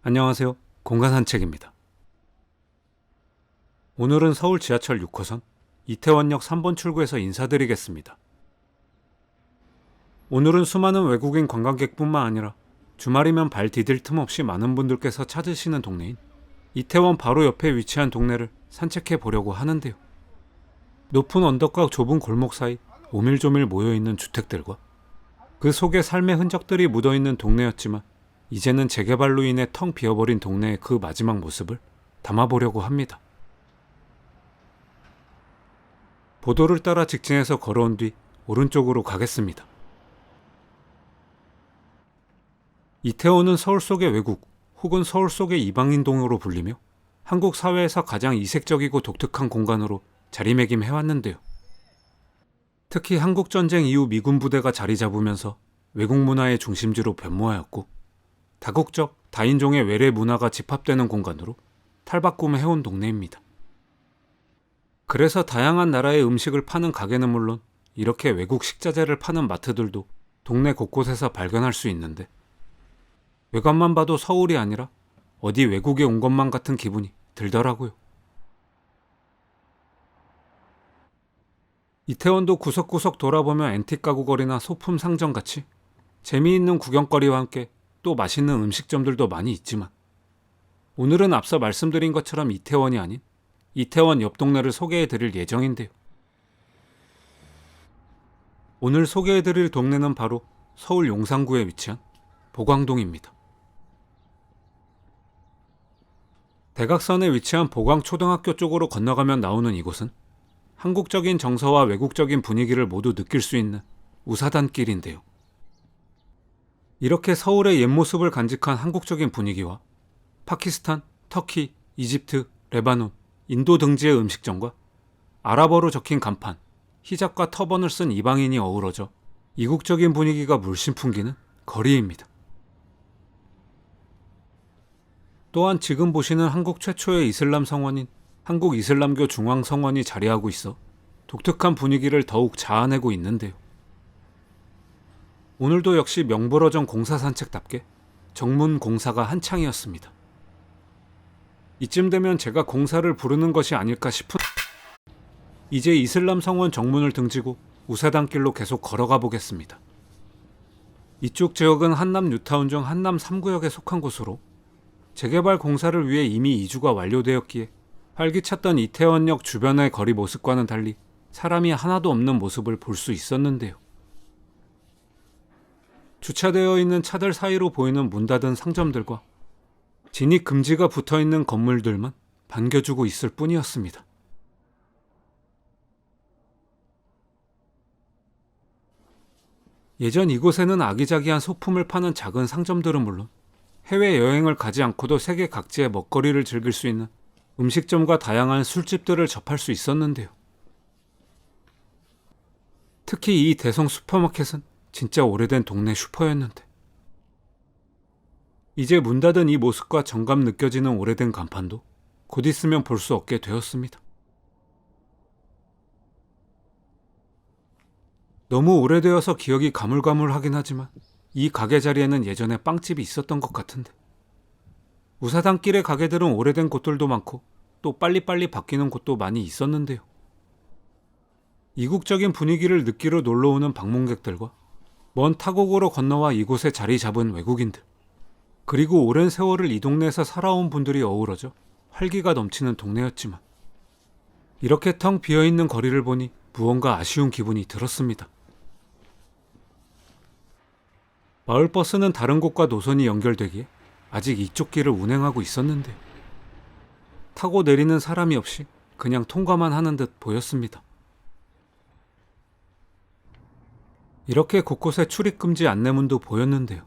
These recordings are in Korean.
안녕하세요. 공간산책입니다. 오늘은 서울 지하철 6호선 이태원역 3번 출구에서 인사드리겠습니다. 오늘은 수많은 외국인 관광객뿐만 아니라 주말이면 발 디딜 틈 없이 많은 분들께서 찾으시는 동네인 이태원 바로 옆에 위치한 동네를 산책해 보려고 하는데요. 높은 언덕과 좁은 골목 사이 오밀조밀 모여있는 주택들과 그 속에 삶의 흔적들이 묻어있는 동네였지만 이제는 재개발로 인해 텅 비어버린 동네의 그 마지막 모습을 담아보려고 합니다. 보도를 따라 직진해서 걸어온 뒤 오른쪽으로 가겠습니다. 이태원은 서울 속의 외국 혹은 서울 속의 이방인동으로 불리며 한국 사회에서 가장 이색적이고 독특한 공간으로 자리매김해왔는데요. 특히 한국전쟁 이후 미군 부대가 자리 잡으면서 외국 문화의 중심지로 변모하였고 다국적, 다인종의 외래 문화가 집합되는 공간으로 탈바꿈해온 동네입니다. 그래서 다양한 나라의 음식을 파는 가게는 물론 이렇게 외국 식자재를 파는 마트들도 동네 곳곳에서 발견할 수 있는데 외관만 봐도 서울이 아니라 어디 외국에 온 것만 같은 기분이 들더라고요. 이태원도 구석구석 돌아보면 앤틱 가구거리나 소품 상점같이 재미있는 구경거리와 함께 또 맛있는 음식점들도 많이 있지만 오늘은 앞서 말씀드린 것처럼 이태원이 아닌 이태원 옆 동네를 소개해드릴 예정인데요. 오늘 소개해드릴 동네는 바로 서울 용산구에 위치한 보광동입니다. 대각선에 위치한 보광초등학교 쪽으로 건너가면 나오는 이곳은 한국적인 정서와 외국적인 분위기를 모두 느낄 수 있는 우사단길인데요. 이렇게 서울의 옛 모습을 간직한 한국적인 분위기와 파키스탄, 터키, 이집트, 레바논, 인도 등지의 음식점과 아랍어로 적힌 간판, 히잡과 터번을 쓴 이방인이 어우러져 이국적인 분위기가 물씬 풍기는 거리입니다. 또한 지금 보시는 한국 최초의 이슬람 성원인 한국 이슬람교 중앙성원이 자리하고 있어 독특한 분위기를 더욱 자아내고 있는데요. 오늘도 역시 명불허전 공사 산책답게 정문 공사가 한창이었습니다. 이쯤 되면 제가 공사를 부르는 것이 아닐까 싶은 이제 이슬람 성원 정문을 등지고 우사단길로 계속 걸어가 보겠습니다. 이쪽 지역은 한남 뉴타운 중 한남 3구역에 속한 곳으로 재개발 공사를 위해 이미 이주가 완료되었기에 활기찼던 이태원역 주변의 거리 모습과는 달리 사람이 하나도 없는 모습을 볼 수 있었는데요. 주차되어 있는 차들 사이로 보이는 문 닫은 상점들과 진입 금지가 붙어있는 건물들만 반겨주고 있을 뿐이었습니다. 예전 이곳에는 아기자기한 소품을 파는 작은 상점들은 물론 해외여행을 가지 않고도 세계 각지의 먹거리를 즐길 수 있는 음식점과 다양한 술집들을 접할 수 있었는데요. 특히 이 대성 슈퍼마켓은 진짜 오래된 동네 슈퍼였는데 이제 문 닫은 이 모습과 정감 느껴지는 오래된 간판도 곧 있으면 볼 수 없게 되었습니다. 너무 오래되어서 기억이 가물가물하긴 하지만 이 가게 자리에는 예전에 빵집이 있었던 것 같은데 우사단길의 가게들은 오래된 곳들도 많고 또 빨리빨리 바뀌는 곳도 많이 있었는데요. 이국적인 분위기를 느끼러 놀러오는 방문객들과 먼 타국으로 건너와 이곳에 자리 잡은 외국인들 그리고 오랜 세월을 이 동네에서 살아온 분들이 어우러져 활기가 넘치는 동네였지만 이렇게 텅 비어있는 거리를 보니 무언가 아쉬운 기분이 들었습니다. 마을버스는 다른 곳과 노선이 연결되기에 아직 이쪽 길을 운행하고 있었는데 타고 내리는 사람이 없이 그냥 통과만 하는 듯 보였습니다. 이렇게 곳곳에 출입금지 안내문도 보였는데요.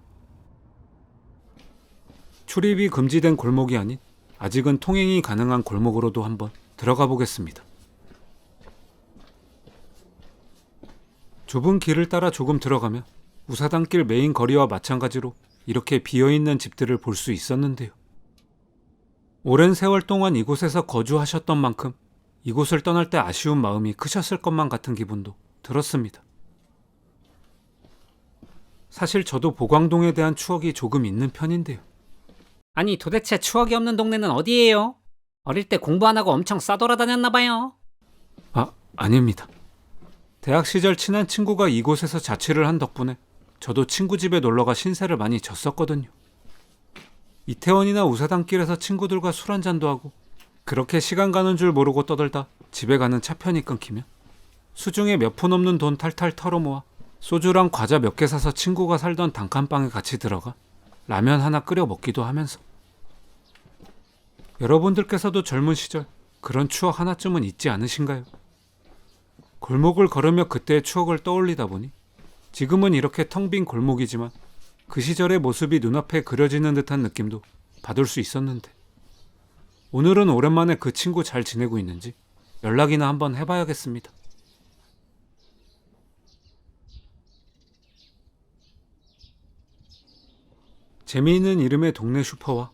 출입이 금지된 골목이 아닌 아직은 통행이 가능한 골목으로도 한번 들어가 보겠습니다. 좁은 길을 따라 조금 들어가면 우사단길 메인 거리와 마찬가지로 이렇게 비어있는 집들을 볼 수 있었는데요. 오랜 세월 동안 이곳에서 거주하셨던 만큼 이곳을 떠날 때 아쉬운 마음이 크셨을 것만 같은 기분도 들었습니다. 사실 저도 보광동에 대한 추억이 조금 있는 편인데요. 아니 도대체 추억이 없는 동네는 어디예요? 어릴 때 공부 안 하고 엄청 싸돌아다녔나 봐요. 아닙니다. 대학 시절 친한 친구가 이곳에서 자취를 한 덕분에 저도 친구 집에 놀러가 신세를 많이 졌었거든요. 이태원이나 우사단길에서 친구들과 술 한잔도 하고 그렇게 시간 가는 줄 모르고 떠들다 집에 가는 차편이 끊기면 수중에 몇 푼 없는 돈 탈탈 털어모아 소주랑 과자 몇 개 사서 친구가 살던 단칸방에 같이 들어가 라면 하나 끓여 먹기도 하면서. 여러분들께서도 젊은 시절 그런 추억 하나쯤은 있지 않으신가요? 골목을 걸으며 그때의 추억을 떠올리다 보니 지금은 이렇게 텅 빈 골목이지만 그 시절의 모습이 눈앞에 그려지는 듯한 느낌도 받을 수 있었는데, 오늘은 오랜만에 그 친구 잘 지내고 있는지 연락이나 한번 해봐야겠습니다. 재미있는 이름의 동네 슈퍼와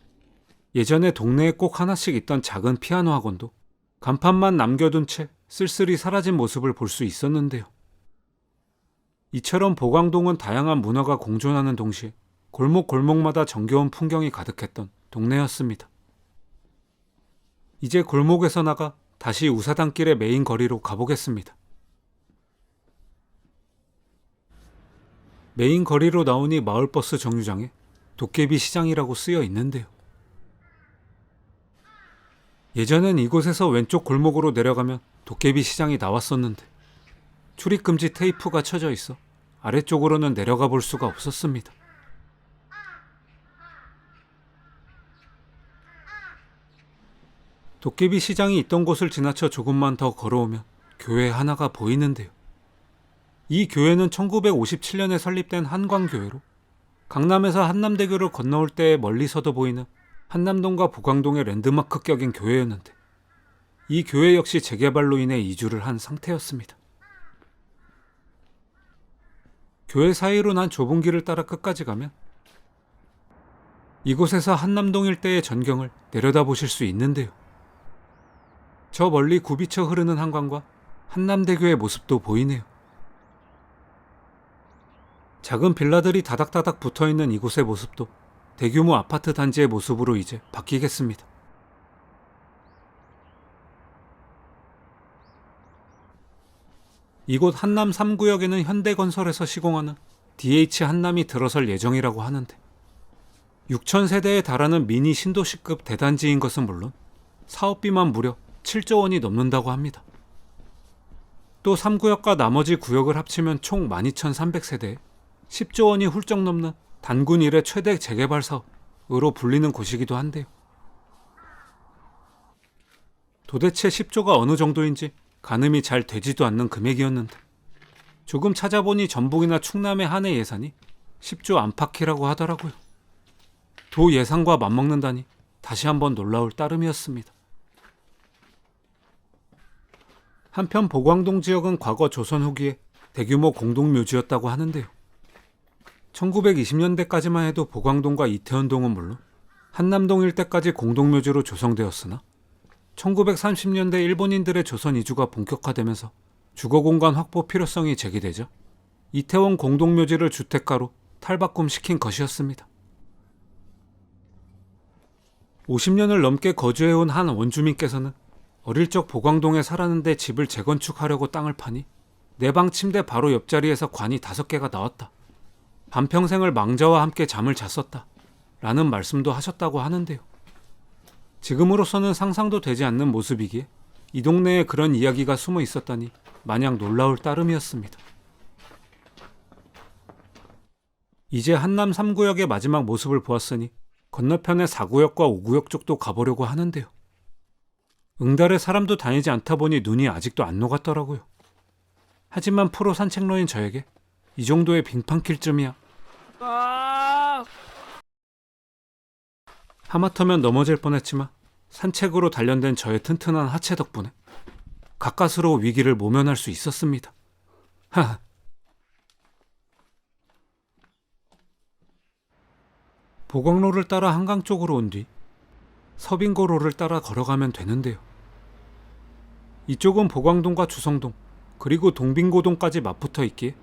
예전에 동네에 꼭 하나씩 있던 작은 피아노 학원도 간판만 남겨둔 채 쓸쓸히 사라진 모습을 볼 수 있었는데요. 이처럼 보광동은 다양한 문화가 공존하는 동시에 골목골목마다 정겨운 풍경이 가득했던 동네였습니다. 이제 골목에서 나가 다시 우사단길의 메인 거리로 가보겠습니다. 메인 거리로 나오니 마을버스 정류장에 도깨비 시장이라고 쓰여 있는데요. 예전엔 이곳에서 왼쪽 골목으로 내려가면 도깨비 시장이 나왔었는데 출입금지 테이프가 쳐져 있어 아래쪽으로는 내려가 볼 수가 없었습니다. 도깨비 시장이 있던 곳을 지나쳐 조금만 더 걸어오면 교회 하나가 보이는데요. 이 교회는 1957년에 설립된 한광교회로 강남에서 한남대교를 건너올 때 멀리서도 보이는 한남동과 보광동의 랜드마크격인 교회였는데, 이 교회 역시 재개발로 인해 이주를 한 상태였습니다. 교회 사이로 난 좁은 길을 따라 끝까지 가면 이곳에서 한남동 일대의 전경을 내려다보실 수 있는데요. 저 멀리 굽이쳐 흐르는 한강과 한남대교의 모습도 보이네요. 작은 빌라들이 다닥다닥 붙어있는 이곳의 모습도 대규모 아파트 단지의 모습으로 이제 바뀌겠습니다. 이곳 한남 3구역에는 현대건설에서 시공하는 DH 한남이 들어설 예정이라고 하는데, 6,000세대에 달하는 미니 신도시급 대단지인 것은 물론 사업비만 무려 7조 원이 넘는다고 합니다. 또 3구역과 나머지 구역을 합치면 총 12,300세대에 10조 원이 훌쩍 넘는 단군 이래 최대 재개발 사업으로 불리는 곳이기도 한데요. 도대체 10조가 어느 정도인지 가늠이 잘 되지도 않는 금액이었는데, 조금 찾아보니 전북이나 충남의 한 해 예산이 10조 안팎이라고 하더라고요. 도 예산과 맞먹는다니 다시 한번 놀라울 따름이었습니다. 한편 보광동 지역은 과거 조선 후기에 대규모 공동묘지였다고 하는데요. 1920년대까지만 해도 보광동과 이태원동은 물론 한남동 일대까지 공동묘지로 조성되었으나 1930년대 일본인들의 조선 이주가 본격화되면서 주거공간 확보 필요성이 제기되자 이태원 공동묘지를 주택가로 탈바꿈시킨 것이었습니다. 50년을 넘게 거주해온 한 원주민께서는 어릴 적 보광동에 살았는데 집을 재건축하려고 땅을 파니 내 방 침대 바로 옆자리에서 관이 5개가 나왔다. 반평생을 망자와 함께 잠을 잤었다. 라는 말씀도 하셨다고 하는데요. 지금으로서는 상상도 되지 않는 모습이기에 이 동네에 그런 이야기가 숨어 있었다니 마냥 놀라울 따름이었습니다. 이제 한남 3구역의 마지막 모습을 보았으니 건너편의 4구역과 5구역 쪽도 가보려고 하는데요. 응달에 사람도 다니지 않다 보니 눈이 아직도 안 녹았더라고요. 하지만 프로 산책러인 저에게 이 정도의 빙판길쯤이야 하마터면 넘어질 뻔했지만 산책으로 단련된 저의 튼튼한 하체 덕분에 가까스로 위기를 모면할 수 있었습니다. 하하. 보광로를 따라 한강 쪽으로 온 뒤 서빙고로를 따라 걸어가면 되는데요. 이쪽은 보광동과 주성동 그리고 동빙고동까지 맞붙어 있기에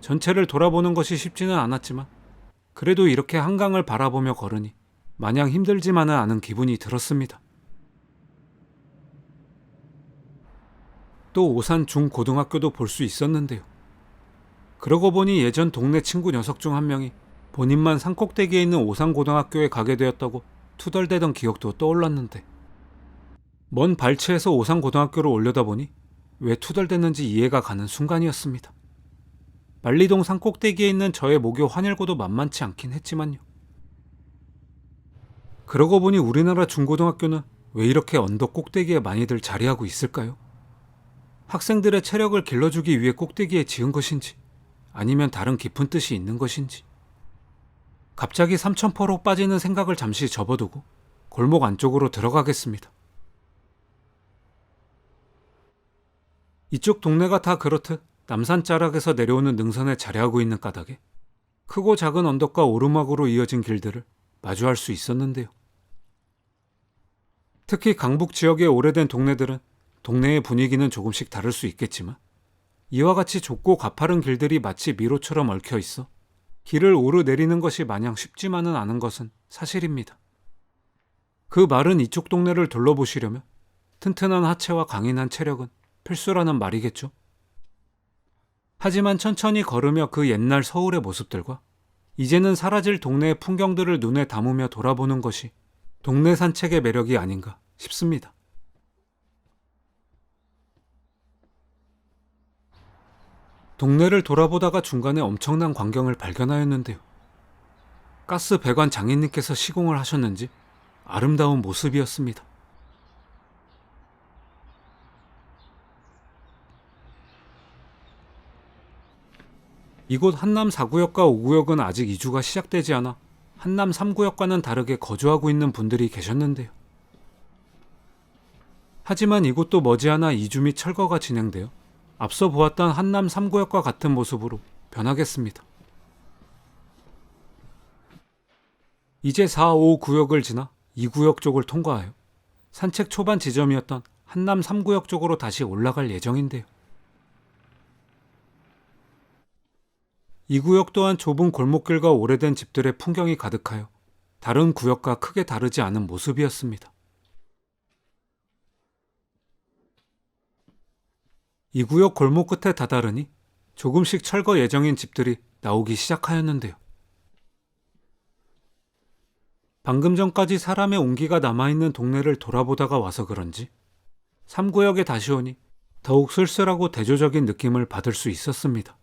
전체를 돌아보는 것이 쉽지는 않았지만 그래도 이렇게 한강을 바라보며 걸으니 마냥 힘들지만은 않은 기분이 들었습니다. 또 오산 중고등학교도 볼 수 있었는데요. 그러고 보니 예전 동네 친구 녀석 중 한 명이 본인만 산꼭대기에 있는 오산고등학교에 가게 되었다고 투덜대던 기억도 떠올랐는데, 먼 발치에서 오산고등학교를 올려다보니 왜 투덜댔는지 이해가 가는 순간이었습니다. 만리동 산꼭대기에 있는 저의 모교 환일고도 만만치 않긴 했지만요. 그러고 보니 우리나라 중고등학교는 왜 이렇게 언덕 꼭대기에 많이들 자리하고 있을까요? 학생들의 체력을 길러주기 위해 꼭대기에 지은 것인지, 아니면 다른 깊은 뜻이 있는 것인지. 갑자기 삼천포로 빠지는 생각을 잠시 접어두고 골목 안쪽으로 들어가겠습니다. 이쪽 동네가 다 그렇듯 남산 자락에서 내려오는 능선에 자리하고 있는 까닭에 크고 작은 언덕과 오르막으로 이어진 길들을 마주할 수 있었는데요. 특히 강북 지역의 오래된 동네들은 동네의 분위기는 조금씩 다를 수 있겠지만, 이와 같이 좁고 가파른 길들이 마치 미로처럼 얽혀 있어 길을 오르내리는 것이 마냥 쉽지만은 않은 것은 사실입니다. 그 말은 이쪽 동네를 둘러보시려면 튼튼한 하체와 강인한 체력은 필수라는 말이겠죠. 하지만 천천히 걸으며 그 옛날 서울의 모습들과 이제는 사라질 동네의 풍경들을 눈에 담으며 돌아보는 것이 동네 산책의 매력이 아닌가 싶습니다. 동네를 돌아보다가 중간에 엄청난 광경을 발견하였는데요. 가스 배관 장인님께서 시공을 하셨는지 아름다운 모습이었습니다. 이곳 한남 4구역과 5구역은 아직 이주가 시작되지 않아 한남 3구역과는 다르게 거주하고 있는 분들이 계셨는데요. 하지만 이곳도 머지않아 이주 및 철거가 진행되어 앞서 보았던 한남 3구역과 같은 모습으로 변하겠습니다. 이제 4, 5구역을 지나 2구역 쪽을 통과하여 산책 초반 지점이었던 한남 3구역 쪽으로 다시 올라갈 예정인데요. 2구역 또한 좁은 골목길과 오래된 집들의 풍경이 가득하여 다른 구역과 크게 다르지 않은 모습이었습니다. 2구역 골목 끝에 다다르니 조금씩 철거 예정인 집들이 나오기 시작하였는데요. 방금 전까지 사람의 온기가 남아있는 동네를 돌아보다가 와서 그런지 3구역에 다시 오니 더욱 쓸쓸하고 대조적인 느낌을 받을 수 있었습니다.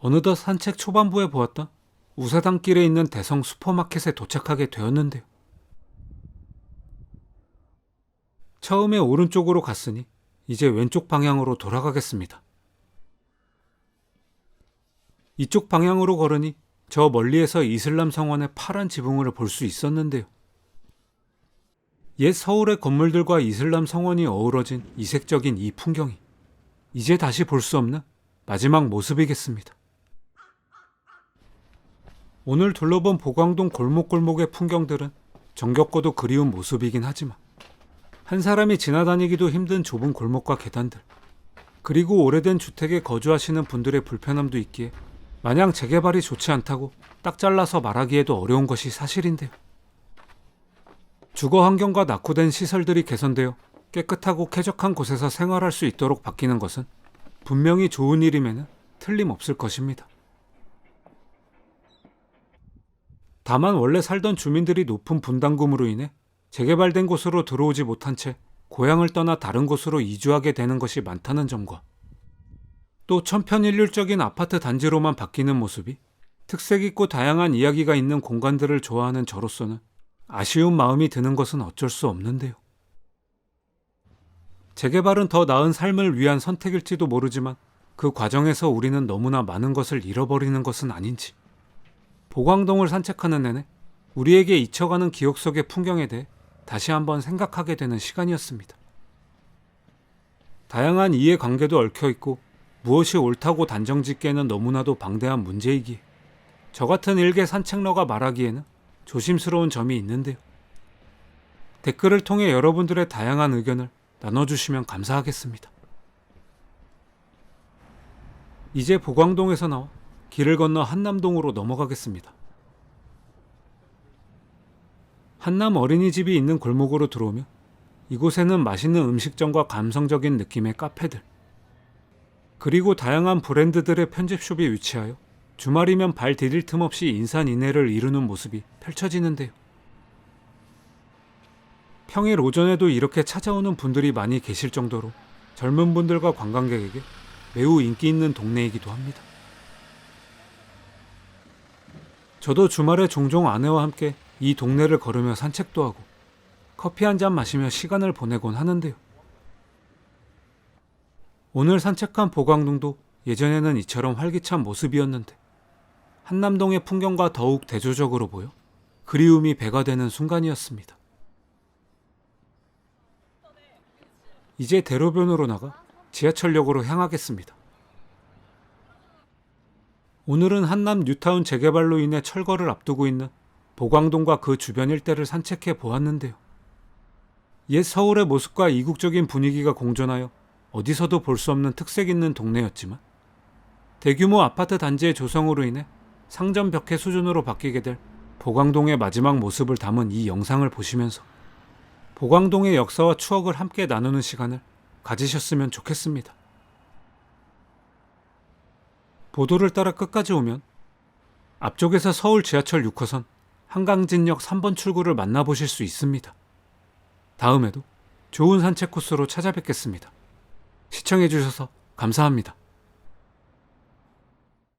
어느덧 산책 초반부에 보았던 우사단길에 있는 대성 슈퍼마켓에 도착하게 되었는데요. 처음에 오른쪽으로 갔으니 이제 왼쪽 방향으로 돌아가겠습니다. 이쪽 방향으로 걸으니 저 멀리에서 이슬람 성원의 파란 지붕을 볼 수 있었는데요. 옛 서울의 건물들과 이슬람 성원이 어우러진 이색적인 이 풍경이 이제 다시 볼 수 없는 마지막 모습이겠습니다. 오늘 둘러본 보광동 골목골목의 풍경들은 정겹고도 그리운 모습이긴 하지만 한 사람이 지나다니기도 힘든 좁은 골목과 계단들, 그리고 오래된 주택에 거주하시는 분들의 불편함도 있기에 마냥 재개발이 좋지 않다고 딱 잘라서 말하기에도 어려운 것이 사실인데요. 주거 환경과 낙후된 시설들이 개선되어 깨끗하고 쾌적한 곳에서 생활할 수 있도록 바뀌는 것은 분명히 좋은 일임에는 틀림없을 것입니다. 다만 원래 살던 주민들이 높은 분담금으로 인해 재개발된 곳으로 들어오지 못한 채 고향을 떠나 다른 곳으로 이주하게 되는 것이 많다는 점과, 또 천편일률적인 아파트 단지로만 바뀌는 모습이 특색 있고 다양한 이야기가 있는 공간들을 좋아하는 저로서는 아쉬운 마음이 드는 것은 어쩔 수 없는데요. 재개발은 더 나은 삶을 위한 선택일지도 모르지만 그 과정에서 우리는 너무나 많은 것을 잃어버리는 것은 아닌지, 보광동을 산책하는 내내 우리에게 잊혀가는 기억 속의 풍경에 대해 다시 한번 생각하게 되는 시간이었습니다. 다양한 이해관계도 얽혀있고 무엇이 옳다고 단정짓기에는 너무나도 방대한 문제이기에 저 같은 일개 산책러가 말하기에는 조심스러운 점이 있는데요. 댓글을 통해 여러분들의 다양한 의견을 나눠주시면 감사하겠습니다. 이제 보광동에서 나와 길을 건너 한남동으로 넘어가겠습니다. 한남 어린이집이 있는 골목으로 들어오면 이곳에는 맛있는 음식점과 감성적인 느낌의 카페들, 그리고 다양한 브랜드들의 편집숍이 위치하여 주말이면 발 디딜 틈 없이 인산인해를 이루는 모습이 펼쳐지는데요. 평일 오전에도 이렇게 찾아오는 분들이 많이 계실 정도로 젊은 분들과 관광객에게 매우 인기 있는 동네이기도 합니다. 저도 주말에 종종 아내와 함께 이 동네를 걸으며 산책도 하고 커피 한 잔 마시며 시간을 보내곤 하는데요. 오늘 산책한 보광동도 예전에는 이처럼 활기찬 모습이었는데 한남동의 풍경과 더욱 대조적으로 보여 그리움이 배가 되는 순간이었습니다. 이제 대로변으로 나가 지하철역으로 향하겠습니다. 오늘은 한남 뉴타운 재개발로 인해 철거를 앞두고 있는 보광동과 그 주변 일대를 산책해 보았는데요. 옛 서울의 모습과 이국적인 분위기가 공존하여 어디서도 볼 수 없는 특색 있는 동네였지만 대규모 아파트 단지의 조성으로 인해 상점 벽해 수준으로 바뀌게 될 보광동의 마지막 모습을 담은 이 영상을 보시면서 보광동의 역사와 추억을 함께 나누는 시간을 가지셨으면 좋겠습니다. 보도를 따라 끝까지 오면 앞쪽에서 서울 지하철 6호선 한강진역 3번 출구를 만나보실 수 있습니다. 다음에도 좋은 산책 코스로 찾아뵙겠습니다. 시청해주셔서 감사합니다.